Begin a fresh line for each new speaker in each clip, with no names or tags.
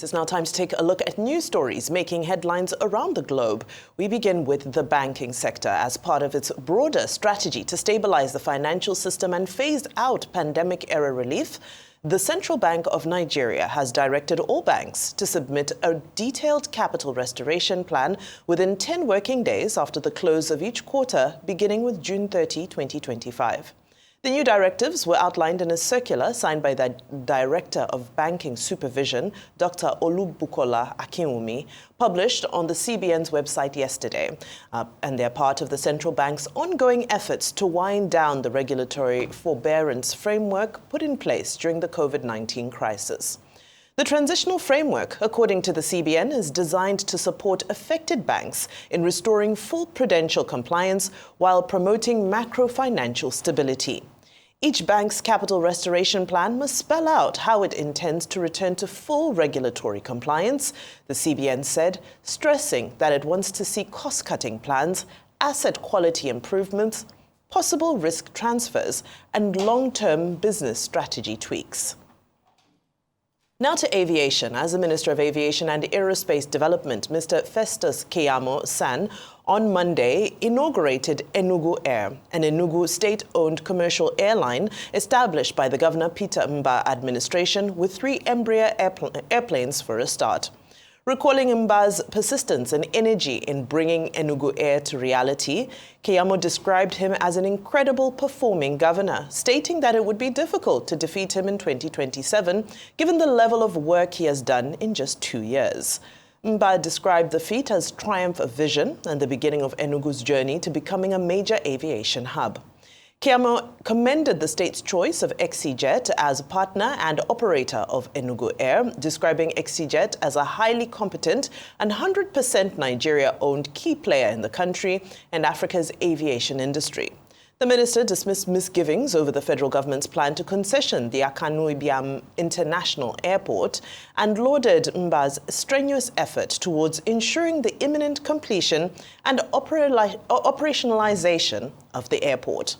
It's now time to take a look at news stories making headlines around the globe. We begin with the banking sector as part of its broader strategy to stabilize the financial system and phase out pandemic-era relief. The Central Bank of Nigeria has directed all banks to submit a detailed capital restoration plan within 10 working days after the close of each quarter, beginning with June 30, 2025. The new directives were outlined in a circular signed by the Director of Banking Supervision, Dr. Olubukola Akinwumi, published on the CBN's website yesterday. And they're part of the central bank's ongoing efforts to wind down the regulatory forbearance framework put in place during the COVID-19 crisis. The transitional framework, according to the CBN, is designed to support affected banks in restoring full prudential compliance while promoting macro-financial stability. Each bank's capital restoration plan must spell out how it intends to return to full regulatory compliance, the CBN said, stressing that it wants to see cost-cutting plans, asset quality improvements, possible risk transfers, and long-term business strategy tweaks. Now to aviation. As the Minister of Aviation and Aerospace Development, Mr. Festus Keyamo San, on Monday inaugurated Enugu Air, an Enugu state-owned commercial airline established by the Governor Peter Mbah administration with 3 Embraer airplanes for a start. Recalling Mbah's persistence and energy in bringing Enugu Air to reality, Keyamo described him as an incredible performing governor, stating that it would be difficult to defeat him in 2027, given the level of work he has done in just 2 years. Mbah described the feat as triumph of vision and the beginning of Enugu's journey to becoming a major aviation hub. Keyamo commended the state's choice of ExyJet as partner and operator of Enugu Air, describing ExyJet as a highly competent and 100% Nigeria-owned key player in the country and Africa's aviation industry. The minister dismissed misgivings over the federal government's plan to concession the Akanu Ibiam International Airport and lauded Mbah's strenuous effort towards ensuring the imminent completion and operationalization of the airport.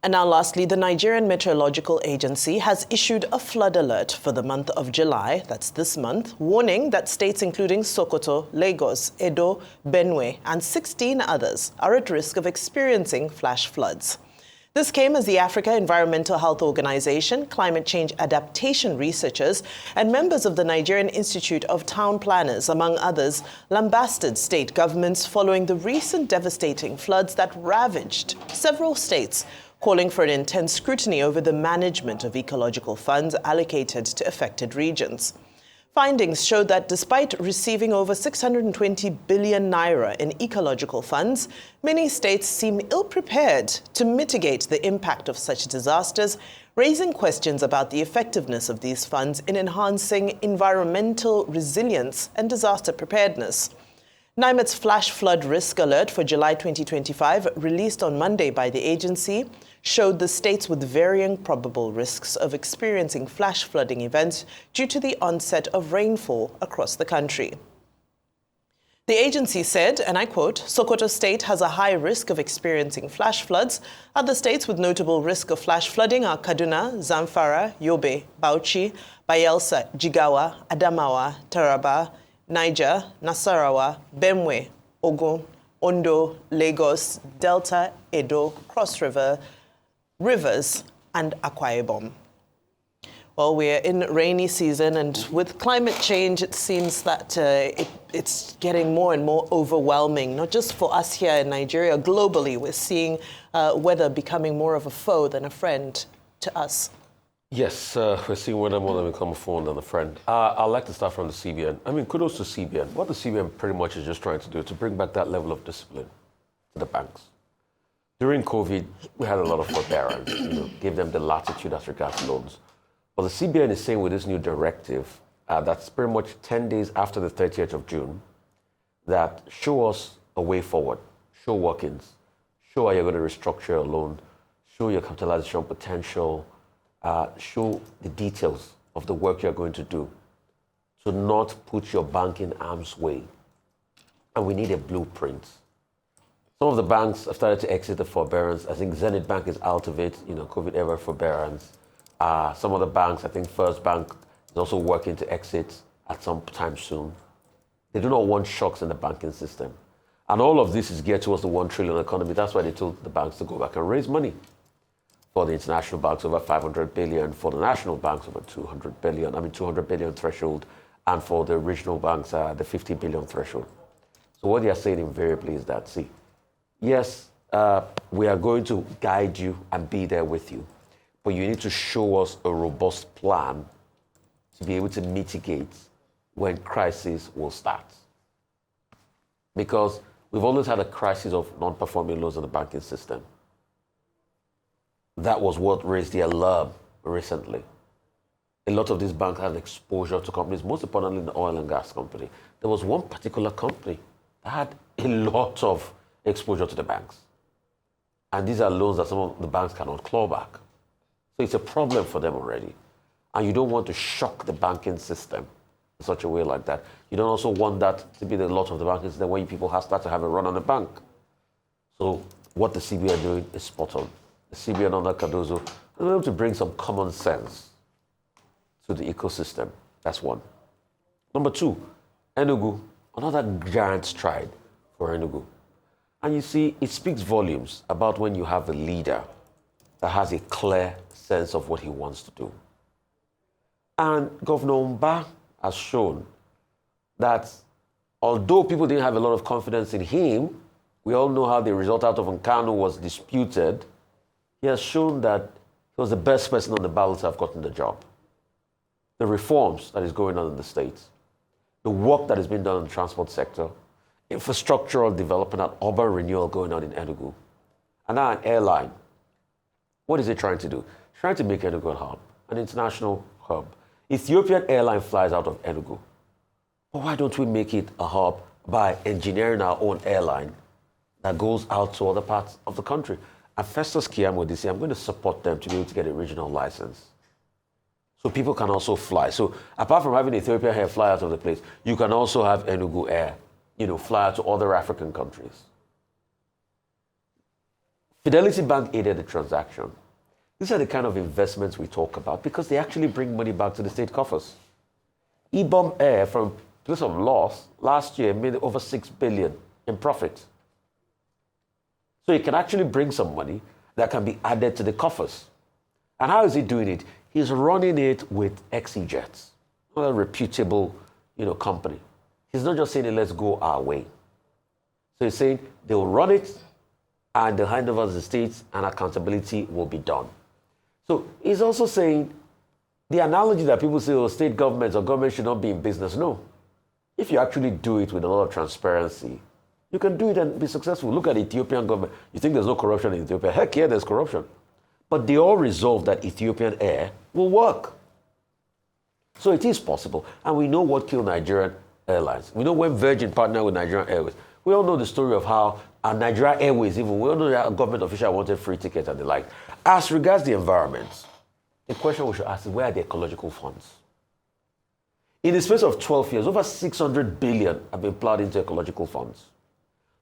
And now lastly, the Nigerian Meteorological Agency has issued a flood alert for the month of July, that's this month, warning that states including Sokoto, Lagos, Edo, Benue, and 16 others are at risk of experiencing flash floods. This came as the Africa Environmental Health Organization, climate change adaptation researchers, and members of the Nigerian Institute of Town Planners, among others, lambasted state governments following the recent devastating floods that ravaged several states, calling for an intense scrutiny over the management of ecological funds allocated to affected regions. Findings showed that despite receiving over 620 billion naira in ecological funds, many states seem ill-prepared to mitigate the impact of such disasters, raising questions about the effectiveness of these funds in enhancing environmental resilience and disaster preparedness. NIMET's flash flood risk alert for July 2025, released on Monday by the agency, showed the states with varying probable risks of experiencing flash flooding events due to the onset of rainfall across the country. The agency said, and I quote, Sokoto State has a high risk of experiencing flash floods. Other states with notable risk of flash flooding are Kaduna, Zamfara, Yobe, Bauchi, Bayelsa, Jigawa, Adamawa, Taraba, Niger, Nasarawa, Benue, Ogun, Ondo, Lagos, Delta, Edo, Cross River, Rivers, and Akwa Ibom. Well, we're in rainy season, and with climate change, it seems that it's getting more and more overwhelming, not just for us here in Nigeria. Globally, we're seeing weather becoming more of a foe than a friend to us.
Yes, we're seeing weather more than become a foe than a friend. I'd like to start from the CBN. I mean, kudos to CBN. What the CBN pretty much is just trying to do is to bring back that level of discipline to the banks. During COVID, we had a lot of forbearance, gave them the latitude as regards loans. But the CBN is saying with this new directive, that's pretty much 10 days after the 30th of June, that show us a way forward, show workings, show how you're going to restructure a loan, show your capitalization potential, show the details of the work you're going to do, to not put your bank in harm's way. And we need a blueprint. Some of the banks have started to exit the forbearance. I think Zenith Bank is out of it, COVID-era forbearance. Some of the banks, I think First Bank is also working to exit at some time soon. They do not want shocks in the banking system. And all of this is geared towards the 1 trillion economy. That's why they told the banks to go back and raise money. For the international banks, over 500 billion. For the national banks, over 200 billion. 200 billion threshold. And for the regional banks, the 50 billion threshold. So what they are saying invariably is that, see, yes, we are going to guide you and be there with you. But you need to show us a robust plan to be able to mitigate when crisis will start. Because we've always had a crisis of non-performing loans in the banking system. That was what raised the alarm recently. A lot of these banks had exposure to companies, most importantly the oil and gas company. There was one particular company that had a lot of exposure to the banks. And these are loans that some of the banks cannot claw back. So it's a problem for them already. And you don't want to shock the banking system in such a way like that. You don't also want that to be the lot of the banking system when people start to have a run on the bank. So what the CBN are doing is spot on. The CBN under Cardozo is able to bring some common sense to the ecosystem. That's one. Number two, Enugu, another giant stride for Enugu. And you see, it speaks volumes about when you have a leader that has a clear sense of what he wants to do. And Governor Mbah has shown that although people didn't have a lot of confidence in him, we all know how the result out of Nkanu was disputed. He has shown that he was the best person on the ballot to have gotten the job. The reforms that is going on in the state, the work that is being done in the transport sector, infrastructural development and urban renewal going on in Enugu. And now an airline. What is it trying to do? It's trying to make Enugu a hub, an international hub. Ethiopian airline flies out of Enugu. But why don't we make it a hub by engineering our own airline that goes out to other parts of the country? And Festus Keyamo this year, I'm going to support them to be able to get a regional license. So people can also fly. So apart from having Ethiopian Air fly out of the place, you can also have Enugu Air, fly out to other African countries. Fidelity Bank aided the transaction. These are the kind of investments we talk about because they actually bring money back to the state coffers. Ibom Air, from place of loss, last year made over 6 billion in profit. So it can actually bring some money that can be added to the coffers. And how is he doing it? He's running it with ExeJet, a reputable, company. He's not just saying, let's go our way. So he's saying they'll run it and they'll hand over to the states and accountability will be done. So he's also saying the analogy that people say, oh, state governments or government should not be in business. No. If you actually do it with a lot of transparency, you can do it and be successful. Look at the Ethiopian government. You think there's no corruption in Ethiopia? Heck yeah, there's corruption. But they all resolve that Ethiopian Air will work. So it is possible. And we know what killed Nigerian Airlines. We know when Virgin partnered with Nigerian Airways. We all know the story of how Nigerian Airways, even, we all know that a government official wanted free tickets and the like. As regards the environment, the question we should ask is, where are the ecological funds? In the space of 12 years, over 600 billion have been plowed into ecological funds.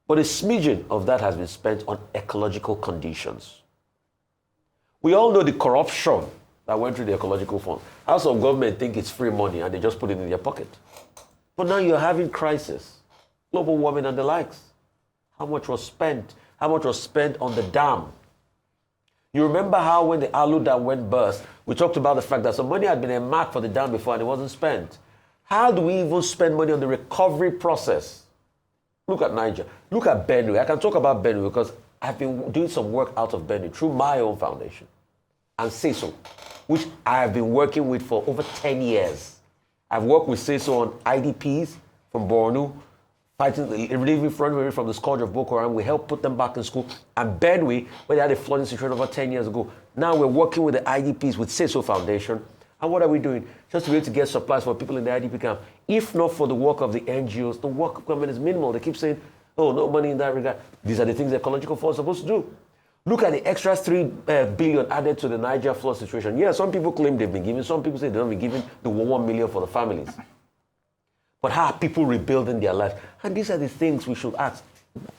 But a smidgen of that has been spent on ecological conditions. We all know the corruption that went through the ecological fund. How some government think it's free money and they just put it in their pocket. But now you're having crisis, global warming and the likes. How much was spent? How much was spent on the dam? You remember how when the Alu Dam went burst, we talked about the fact that some money had been earmarked for the dam before and it wasn't spent. How do we even spend money on the recovery process? Look at Niger. Look at Benue. I can talk about Benue because I've been doing some work out of Benue through my own foundation. And CESO, which I have been working with for over 10 years. I've worked with CESO on IDPs from Borno, fighting, relieving from the scourge of Boko Haram. We helped put them back in school. And Benue, where they had a flooding situation over 10 years ago. Now we're working with the IDPs with CESO Foundation. And what are we doing? Just to be able to get supplies for people in the IDP camp. If not for the work of the NGOs, the work of government is minimal. They keep saying, oh, no money in that regard. These are the things the ecological fund is supposed to do. Look at the extra 3 billion added to the Niger flood situation. Yeah, some people claim they've been given. Some people say they've not been given the 1 million for the families. But how are people rebuilding their lives? And these are the things we should ask.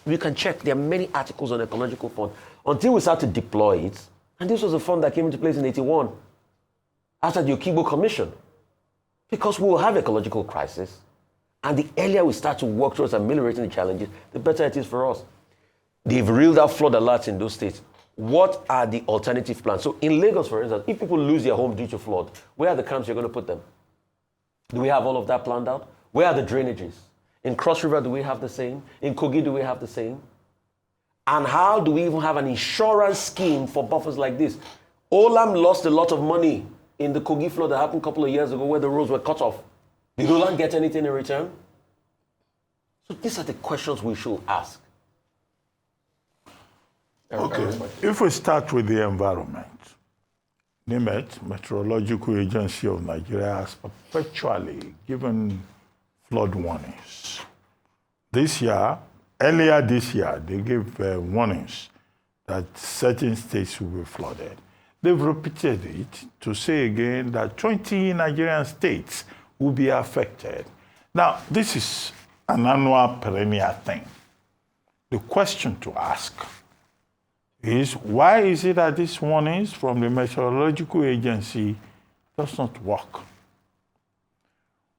We can check. There are many articles on ecological fund. Until we start to deploy it, and this was a fund that came into place in 81 after the Okibo Commission. Because we will have ecological crisis, and the earlier we start to work towards ameliorating the challenges, the better it is for us. They've reeled out flood alerts in those states. What are the alternative plans? So in Lagos, for instance, if people lose their home due to flood, where are the camps you're going to put them? Do we have all of that planned out? Where are the drainages? In Cross River, do we have the same? In Kogi, do we have the same? And how do we even have an insurance scheme for buffers like this? Olam lost a lot of money in the Kogi flood that happened a couple of years ago where the roads were cut off. Did Olam get anything in return? So these are the questions we should ask.
Okay, if we start with the environment, NIMET, Meteorological Agency of Nigeria, has perpetually given flood warnings. Earlier this year, they gave warnings that certain states will be flooded. They've repeated it to say again that 20 Nigerian states will be affected. Now, this is an annual perennial thing. The question to ask is, why is it that these warnings from the Meteorological Agency does not work?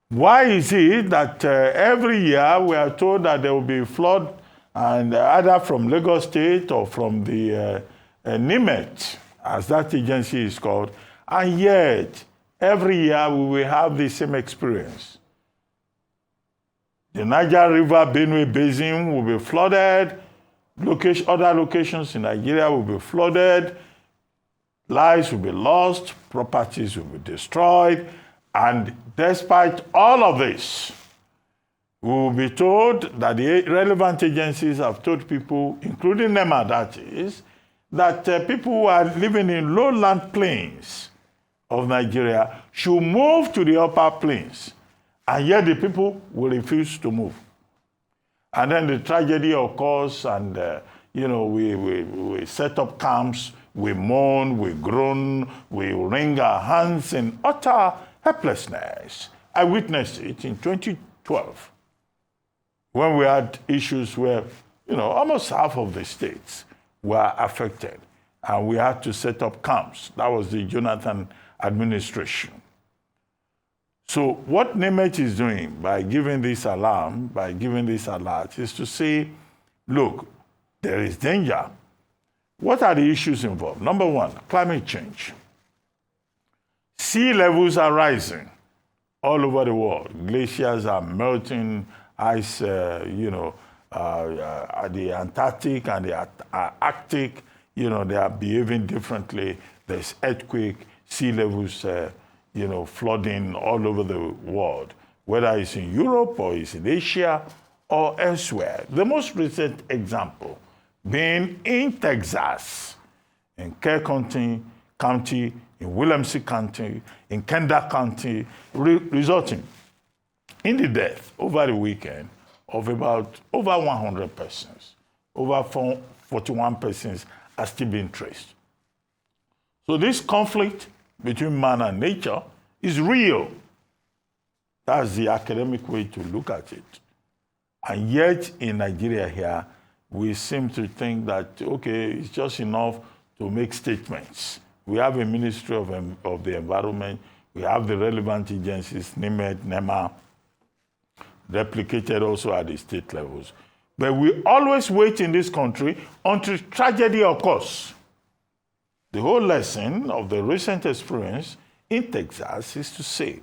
Why is it that every year we are told that there will be flood, and either from Lagos State or from the NIMET, as that agency is called, and yet every year we will have the same experience? The Niger River, Benue Basin will be flooded. Other locations in Nigeria will be flooded. Lives will be lost. Properties will be destroyed. And despite all of this, we will be told that the relevant agencies have told people, including NEMA, that is, that people who are living in lowland plains of Nigeria should move to the upper plains. And yet the people will refuse to move. And then the tragedy occurs, and we set up camps, we mourn, we groan, we wring our hands in utter helplessness. I witnessed it in 2012 when we had issues where almost half of the states were affected, and we had to set up camps. That was the Jonathan administration. So what NIMET is doing by giving this alarm, by giving this alert, is to say, look, there is danger. What are the issues involved? Number one, climate change. Sea levels are rising all over the world. Glaciers are melting, ice, the Antarctic and the Arctic, they are behaving differently. There's earthquake, sea levels, flooding all over the world, whether it's in Europe or it's in Asia or elsewhere. The most recent example being in Texas, in Kerr County, in Williamson County, in Kendall County, resulting in the death over the weekend of about over 100 persons. Over 41 persons are still being traced. So this conflict between man and nature is real. That's the academic way to look at it. And yet in Nigeria here, we seem to think that, okay, it's just enough to make statements. We have a Ministry of the Environment. We have the relevant agencies, NIMET, NEMA, replicated also at the state levels. But we always wait in this country until tragedy occurs. The whole lesson of the recent experience in Texas is to say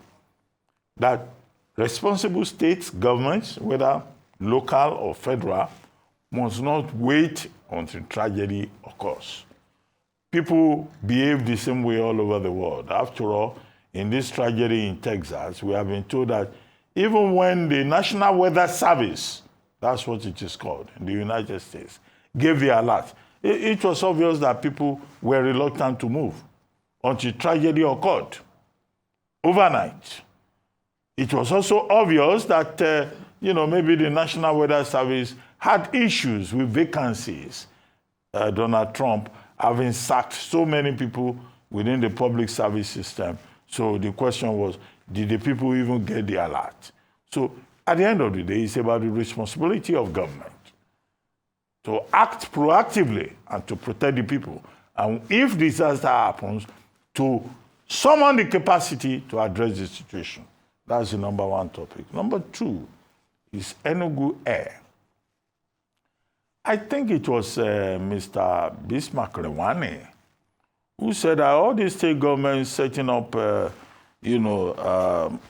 that responsible states, governments, whether local or federal, must not wait until tragedy occurs. People behave the same way all over the world. After all, in this tragedy in Texas, we have been told that even when the National Weather Service, that's what it is called in the United States, gave the alert, it was obvious that people were reluctant to move until tragedy occurred overnight. It was also obvious that, maybe the National Weather Service had issues with vacancies. Donald Trump having sacked so many people within the public service system. So the question was, did the people even get the alert? So at the end of the day, it's about the responsibility of government to act proactively and to protect the people. And if disaster happens, to summon the capacity to address the situation. That's the number one topic. Number two is Enugu Air. I think it was Mr. Bismarck Rewani who said that all these state governments setting up,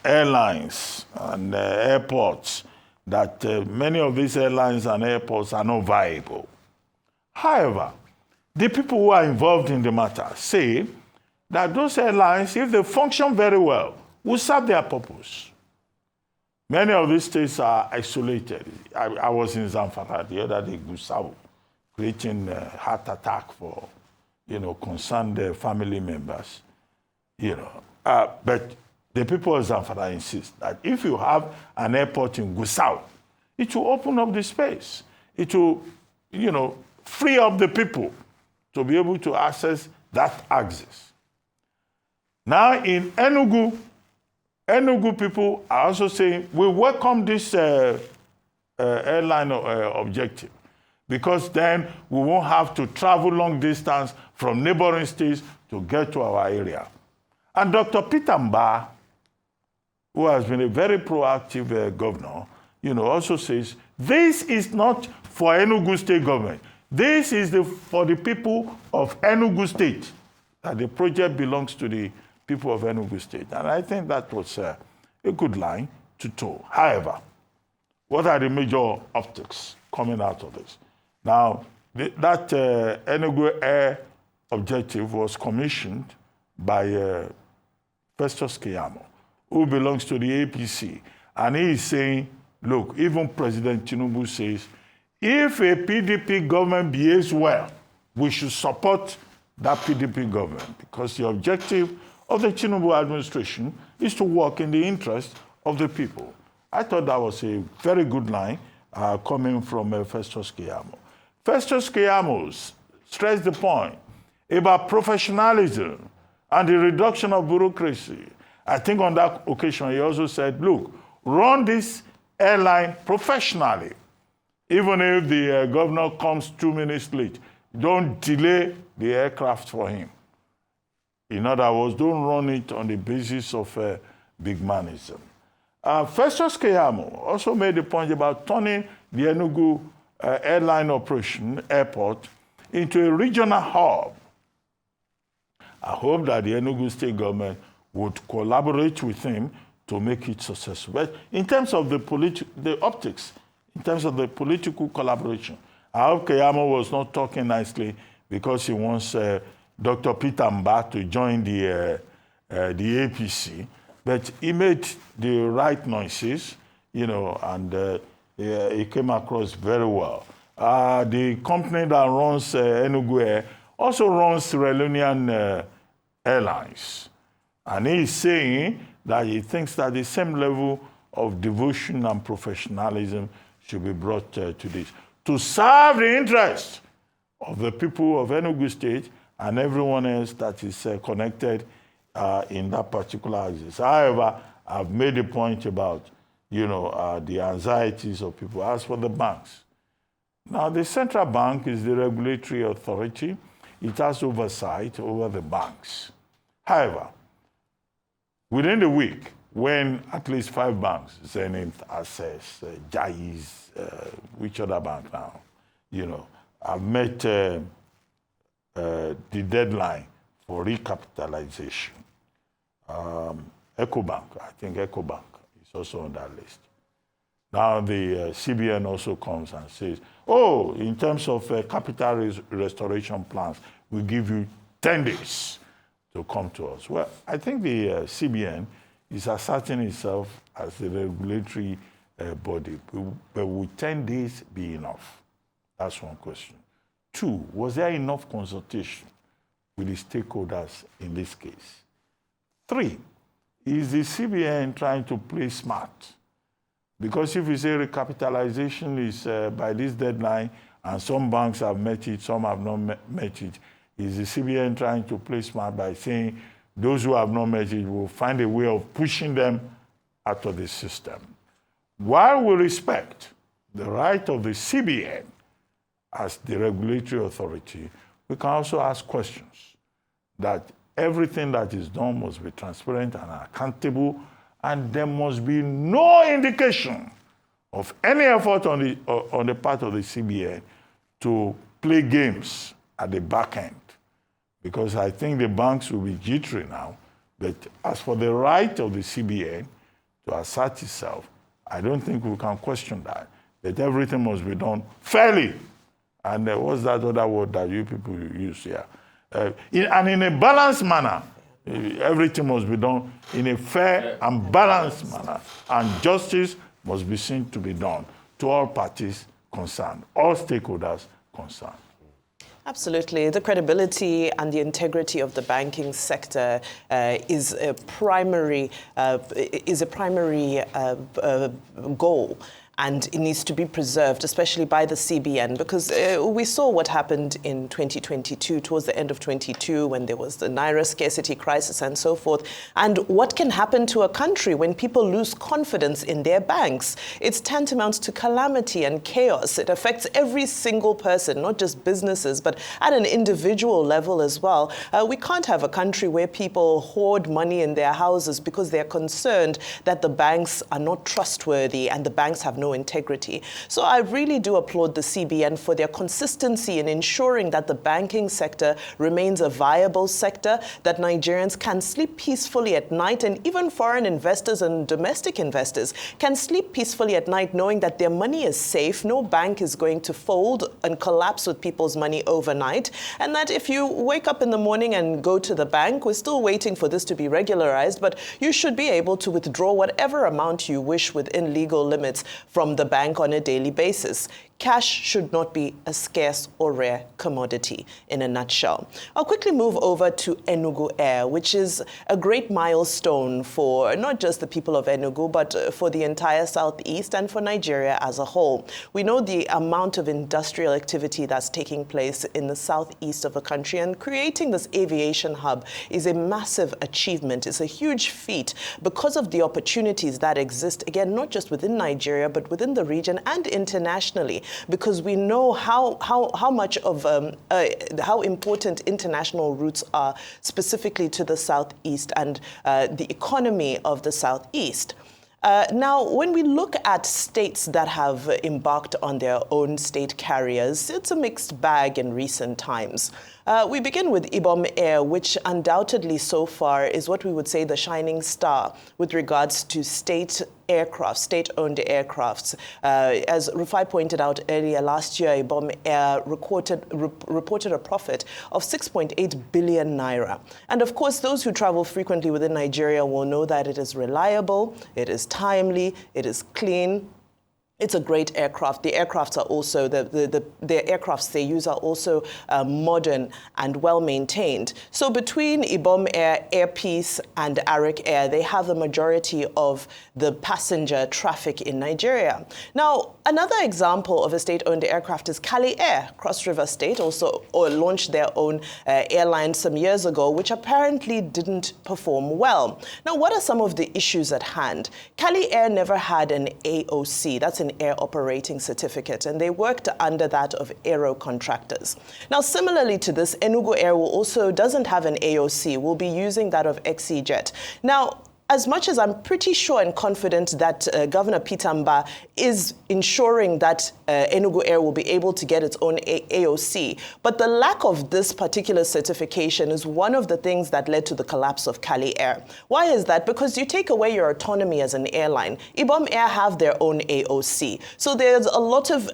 airlines and airports, that many of these airlines and airports are not viable. However, the people who are involved in the matter say that those airlines, if they function very well, will serve their purpose. Many of these states are isolated. I was in Zamfara the other day, Gusau, creating a heart attack for, concerned family members. But the people of Zamfara insist that if you have an airport in Gusau, it will open up the space. It will, free up the people to be able to access that access. Now in Enugu people are also saying, we welcome this airline objective, because then we won't have to travel long distance from neighboring states to get to our area. And Dr. Peter Mbah, who has been a very proactive governor, also says, this is not for Enugu state government. This is for the people of Enugu state, that the project belongs to the people of Enugu state. And I think that was a good line to toe. However, what are the major optics coming out of this? Now, that Enugu Air objective was commissioned by Festus Keyamo, who belongs to the APC. And he is saying, look, even President Tinubu says, if a PDP government behaves well, we should support that PDP government, because the objective of the Tinubu administration is to work in the interest of the people. I thought that was a very good line coming from Festus Keyamo. Festus Keyamo stressed the point about professionalism and the reduction of bureaucracy. I think on that occasion he also said, look, run this airline professionally. Even if the governor comes 2 minutes late, don't delay the aircraft for him. In other words, don't run it on the basis of big manism. Festus Keyamo also made the point about turning the Enugu airline operation airport into a regional hub. I hope that the Enugu state government would collaborate with him to make it successful. But in terms of the optics, in terms of the political collaboration, I hope Keyamo was not talking nicely because he wants Dr. Peter Mbah to join the APC, but he made the right noises, and he came across very well. The company that runs Enugu Air also runs Sierra Leonean Airlines, and he is saying that he thinks that the same level of devotion and professionalism should be brought to this, to serve the interests of the people of Enugu State and everyone else that is connected in that particular axis. However, I've made a point about, the anxieties of people. As for the banks, now the central bank is the regulatory authority. It has oversight over the banks. However, within the week, when at least 5 banks, Zenith, Access, Jais, which other bank now, have met the deadline for recapitalization. EcoBank, I think EcoBank is also on that list. Now the CBN also comes and says, in terms of capital restoration plans, we give you 10 days to come to us. Well, I think the CBN is asserting itself as a regulatory body, but would 10 days be enough? That's one question. 2, was there enough consultation with the stakeholders in this case? 3, is the CBN trying to play smart? Because if we say recapitalization is by this deadline, and some banks have met it, some have not met it, is the CBN trying to play smart by saying those who have not met it will find a way of pushing them out of the system? While we respect the right of the CBN as the regulatory authority, we can also ask questions that everything that is done must be transparent and accountable And there must be no indication of any effort on the part of the CBN to play games at the back end. Because I think the banks will be jittery now. But as for the right of the CBN to assert itself, I don't think we can question that. That everything must be done fairly. And what's that other word that you people use here? And in a balanced manner. Everything must be done in a fair and balanced manner. And justice must be seen to be done to all parties concerned, all stakeholders concerned.
Absolutely. The credibility and the integrity of the banking sector is a primary goal. And it needs to be preserved, especially by the CBN, because we saw what happened in 2022, towards the end of 22, when there was the Naira scarcity crisis and so forth. And what can happen to a country when people lose confidence in their banks? It's tantamount to calamity and chaos. It affects every single person, not just businesses, but at an individual level as well. We can't have a country where people hoard money in their houses because they're concerned that the banks are not trustworthy and the banks have no integrity. So I really do applaud the CBN for their consistency in ensuring that the banking sector remains a viable sector, that Nigerians can sleep peacefully at night, and even foreign investors and domestic investors can sleep peacefully at night knowing that their money is safe, no bank is going to fold and collapse with people's money overnight, and that if you wake up in the morning and go to the bank, we're still waiting for this to be regularized, but you should be able to withdraw whatever amount you wish within legal limits from the bank on a daily basis. Cash should not be a scarce or rare commodity, in a nutshell. I'll quickly move over to Enugu Air, which is a great milestone for not just the people of Enugu, but for the entire Southeast and for Nigeria as a whole. We know the amount of industrial activity that's taking place in the southeast of the country, and creating this aviation hub is a massive achievement. It's a huge feat because of the opportunities that exist, again, not just within Nigeria, but within the region and internationally, because we know how much of how important international routes are specifically to the Southeast and the economy of the Southeast. Now, when we look at states that have embarked on their own state carriers, it's a mixed bag in recent times. We begin with Ibom Air, which undoubtedly so far is what we would say the shining star with regards to state aircraft, state-owned aircrafts. As Rufai pointed out earlier, last year, Ibom Air reported a profit of 6.8 billion naira. And of course, those who travel frequently within Nigeria will know that it is reliable, it is timely, it is clean. It's a great aircraft. The aircrafts are also, the aircrafts they use are also modern and well-maintained. So between Ibom Air, Air Peace, and Arik Air, they have the majority of the passenger traffic in Nigeria. Now, another example of a state-owned aircraft is Cali Air. Cross River State also launched their own airline some years ago, which apparently didn't perform well. Now, what are some of the issues at hand? Cali Air never had an AOC. That's an air operating certificate, and they worked under that of aero contractors. Now, similarly to this, Enugu Air also doesn't have an AOC. We'll be using that of XCJet. Now, as much as I'm pretty sure and confident that Governor Peter Mbah is ensuring that Enugu Air will be able to get its own AOC, but the lack of this particular certification is one of the things that led to the collapse of Cali Air. Why is that? Because you take away your autonomy as an airline. Ibom Air have their own AOC. So there's a lot of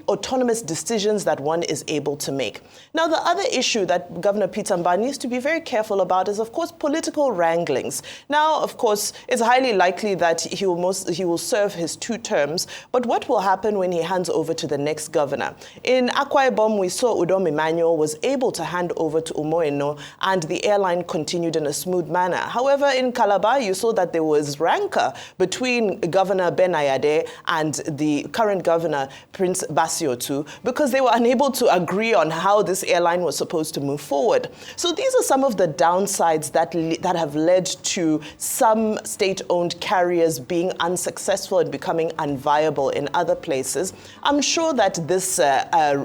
autonomous decisions that one is able to make. Now, the other issue that Governor Peter Mbah needs to be very careful about is, of course, political wranglings. Now, of course, it's highly likely that he will serve his 2 terms, but what will happen when he hands over to the next governor? In Akwa Ibom, we saw Udom Emmanuel was able to hand over to Umoeno, and the airline continued in a smooth manner. However, in Calabar, you saw that there was rancor between Governor Ben Ayade and the current governor, Prince Basiotu, because they were unable to agree on how this airline was supposed to move forward. So these are some of the downsides that have led to some some state-owned carriers being unsuccessful and becoming unviable in other places. I'm sure that this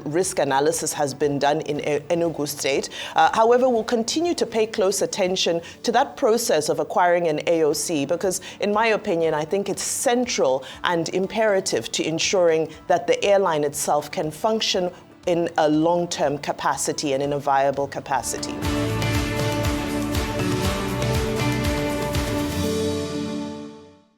risk analysis has been done in Enugu State. However, we'll continue to pay close attention to that process of acquiring an AOC because, in my opinion, I think it's central and imperative to ensuring that the airline itself can function in a long-term capacity and in a viable capacity.